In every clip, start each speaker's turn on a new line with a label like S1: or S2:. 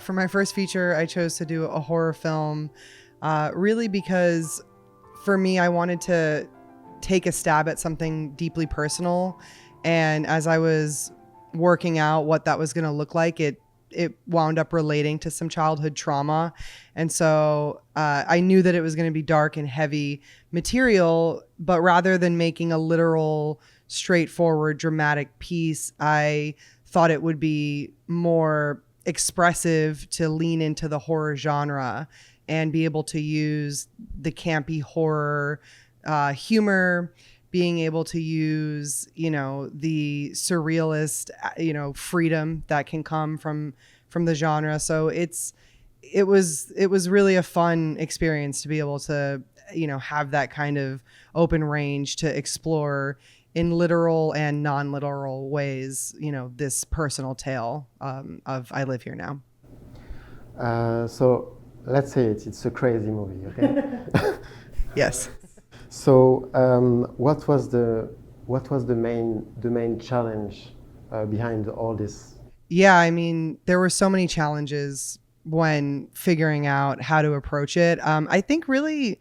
S1: for my first feature, I chose to do a horror film, really because for me, I wanted to take a stab at something deeply personal. And as I was working out what that was going to look like, it wound up relating to some childhood trauma. And so I knew that it was going to be dark and heavy material, but rather than making a literal, straightforward, dramatic piece, I thought it would be more expressive to lean into the horror genre and be able to use the campy horror humor, being able to use, the surrealist, freedom that can come from the genre. So it was really a fun experience to be able to, have that kind of open range to explore in literal and non-literal ways, this personal tale of I Live Here Now.
S2: So let's say it's a crazy movie, okay?
S1: Yes.
S2: So what was the main challenge behind all this?
S1: Yeah, I mean, there were so many challenges when figuring out how to approach it. I think really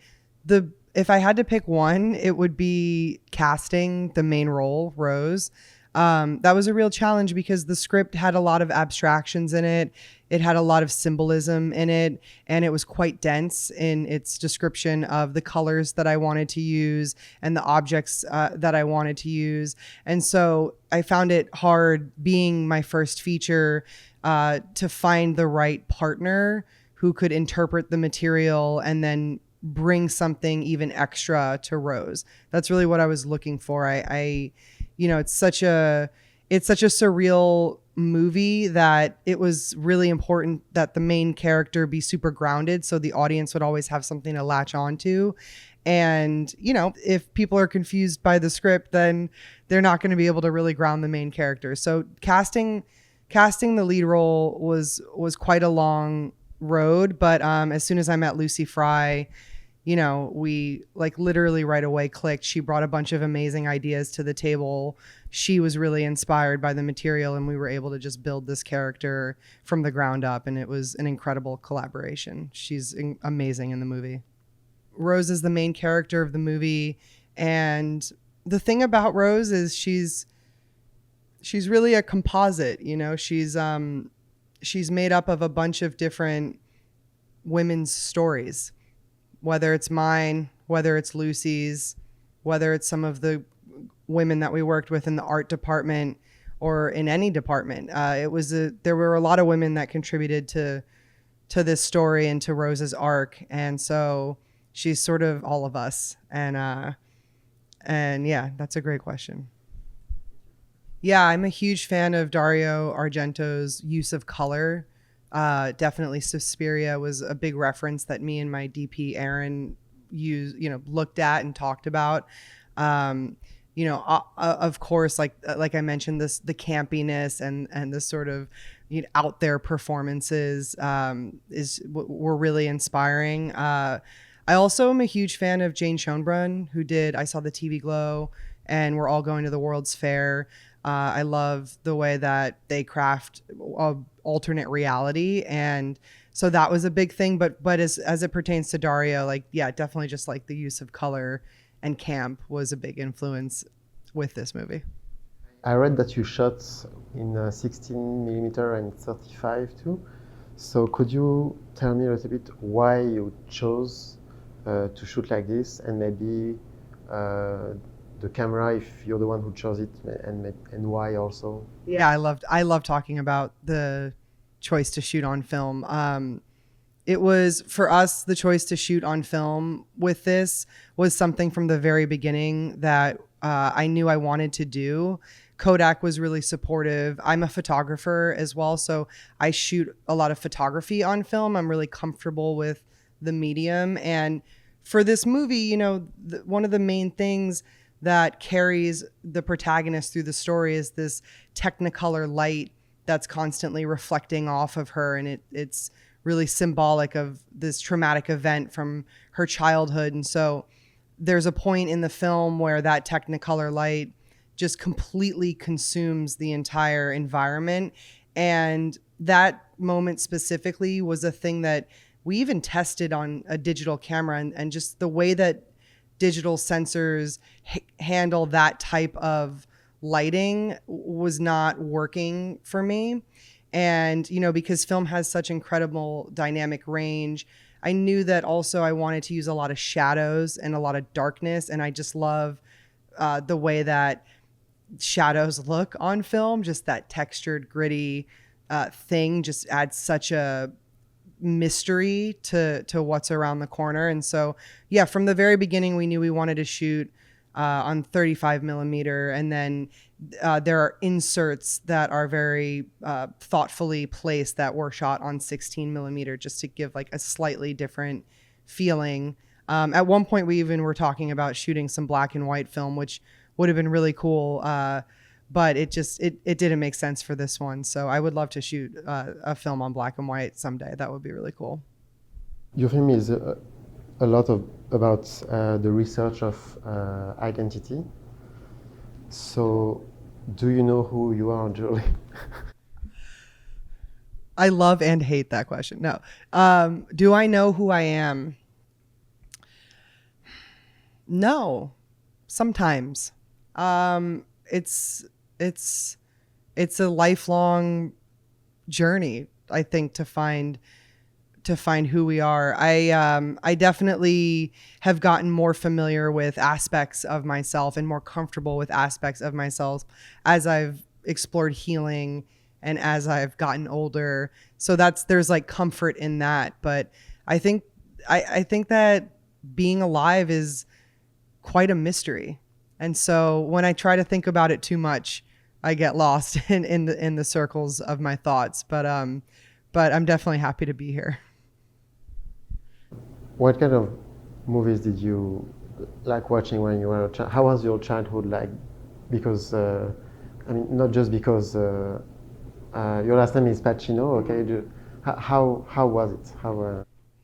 S1: if I had to pick one, it would be casting the main role, Rose. That was a real challenge because the script had a lot of abstractions in it. It had a lot of symbolism in it, and it was quite dense in its description of the colors that I wanted to use and the objects that I wanted to use. And so I found it hard, being my first feature, to find the right partner who could interpret the material and then bring something even extra to Rose. That's really what I was looking for. It's such a surreal movie that it was really important that the main character be super grounded, so the audience would always have something to latch onto. And, if people are confused by the script, then they're not going to be able to really ground the main character. So casting the lead role was quite a long road, but as soon as I met Lucy Fry, we literally right away clicked. She brought a bunch of amazing ideas to the table. She was really inspired by the material, and we were able to just build this character from the ground up. And it was an incredible collaboration. She's amazing in the movie. Rose is the main character of the movie. And the thing about Rose is she's really a composite. She's made up of a bunch of different women's stories. Whether it's mine, whether it's Lucy's, whether it's some of the women that we worked with in the art department or in any department. There were a lot of women that contributed to this story and to Rose's arc. And so she's sort of all of us. And yeah, that's a great question. Yeah, I'm a huge fan of Dario Argento's use of color. Definitely Suspiria was a big reference that me and my DP Aaron looked at and talked about. Of course, like I mentioned, the campiness and the sort of out there performances were really inspiring. I also am a huge fan of Jane Schoenbrunn, who did I Saw the TV Glow and We're All Going to the World's Fair. I love the way that they craft alternate reality, and so that was a big thing. But as it pertains to Dario, definitely just like the use of color and camp was a big influence with this movie.
S2: I read that you shot in 16 millimeter and 35 too. So could you tell me a little bit why you chose to shoot like this, and maybe the camera, if you're the one who chose it, and why also?
S1: Yeah, I love talking about the choice to shoot on film. It was, for us, the choice to shoot on film with this was something from the very beginning that I knew I wanted to do. Kodak was really supportive. I'm a photographer as well, so I shoot a lot of photography on film. I'm really comfortable with the medium. And for this movie, one of the main things that carries the protagonist through the story is this Technicolor light that's constantly reflecting off of her. And it's really symbolic of this traumatic event from her childhood. And so there's a point in the film where that Technicolor light just completely consumes the entire environment. And that moment specifically was a thing that we even tested on a digital camera, and just the way that digital sensors handle that type of lighting was not working for me. And, because film has such incredible dynamic range, I knew that also I wanted to use a lot of shadows and a lot of darkness. And I just love the way that shadows look on film. Just that textured, gritty thing just adds such a mystery to what's around the corner. And so, yeah, from the very beginning, we knew we wanted to shoot on 35 millimeter. And then there are inserts that are very thoughtfully placed that were shot on 16 millimeter, just to give like a slightly different feeling. At one point, we even were talking about shooting some black and white film, which would have been really cool. But it didn't make sense for this one. So I would love to shoot a film on black and white someday. That would be really cool.
S2: Your film is a lot about the research of identity. So, do you know who you are, Julie?
S1: I love and hate that question. No. Do I know who I am? No. Sometimes. It's a lifelong journey, I think, to find who we are. I definitely have gotten more familiar with aspects of myself and more comfortable with aspects of myself as I've explored healing and as I've gotten older. So there's like comfort in that. But I think that being alive is quite a mystery. And so when I try to think about it too much, I get lost in the circles of my thoughts. But I'm definitely happy to be here.
S2: What kind of movies did you like watching when you were a child? How was your childhood like? Because not just because your last name is Pacino. Okay, how was it?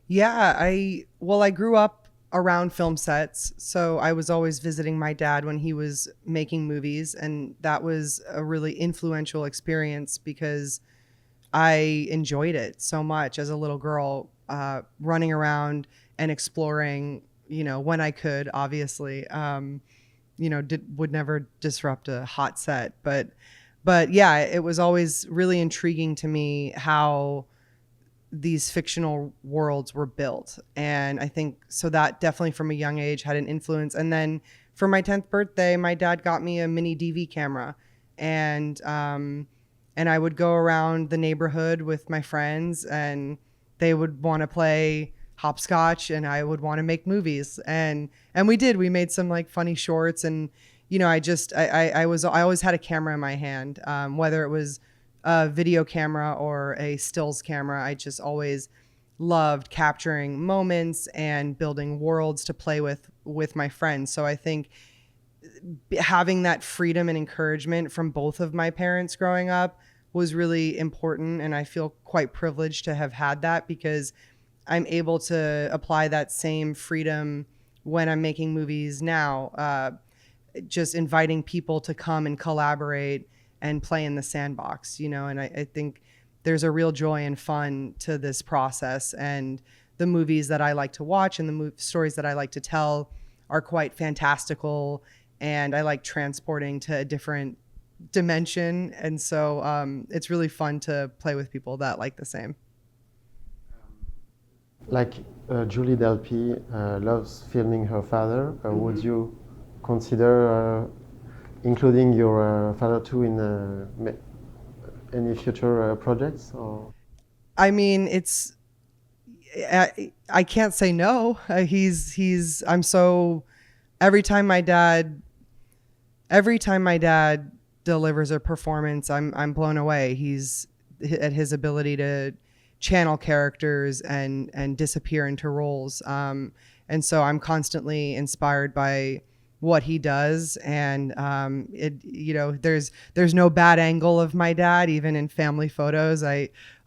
S1: Yeah, I grew up around film sets. So I was always visiting my dad when he was making movies. And that was a really influential experience because I enjoyed it so much as a little girl, running around and exploring, when I could, obviously, would never disrupt a hot set. But yeah, it was always really intriguing to me how these fictional worlds were built. And I think so that definitely from a young age had an influence. And then for my 10th birthday, my dad got me a mini DV camera, and I would go around the neighborhood with my friends, and they would want to play hopscotch and I would want to make movies. And we made some like funny shorts. And, I always had a camera in my hand, whether it was a video camera or a stills camera. I just always loved capturing moments and building worlds to play with my friends. So I think having that freedom and encouragement from both of my parents growing up was really important. And I feel quite privileged to have had that because I'm able to apply that same freedom when I'm making movies now, just inviting people to come and collaborate and play in the sandbox, and I think there's a real joy and fun to this process. And the movies that I like to watch and the stories that I like to tell are quite fantastical, and I like transporting to a different dimension. And so it's really fun to play with people that like the same.
S2: Like Julie Delpy loves filming her father. Would you consider including your father too in any future projects? Or?
S1: I mean, I can't say no. I'm so, every time my dad delivers a performance, I'm blown away. He's at his ability to channel characters and disappear into roles. And so I'm constantly inspired by what he does. And there's no bad angle of my dad, even in family photos.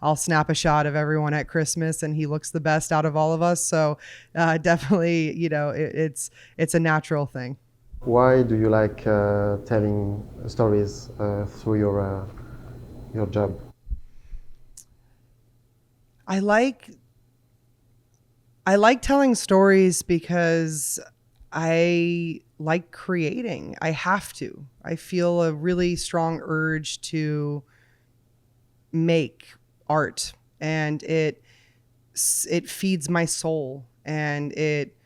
S1: I'll snap a shot of everyone at Christmas and he looks the best out of all of us. So definitely, it's a natural thing.
S2: Why do you like telling stories through your job?
S1: I like telling stories because I like creating. I have to. I feel a really strong urge to make art, and it feeds my soul, and it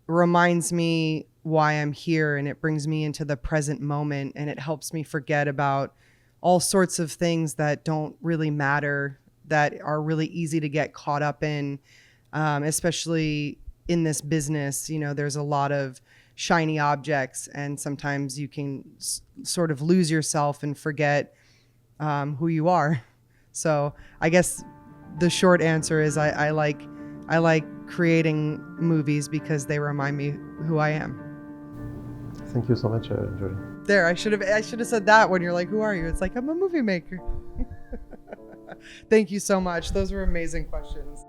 S1: reminds me why I'm here, and it brings me into the present moment, and it helps me forget about all sorts of things that don't really matter, that are really easy to get caught up in, especially in this business. You know, there's a lot of shiny objects, and sometimes you can sort of lose yourself and forget who you are. So I guess the short answer is I like creating movies because they remind me who I am.
S2: Thank you so much, Julie.
S1: There, I should have said that when you're like, who are you? It's like, I'm a movie maker. Thank you so much. Those were amazing questions.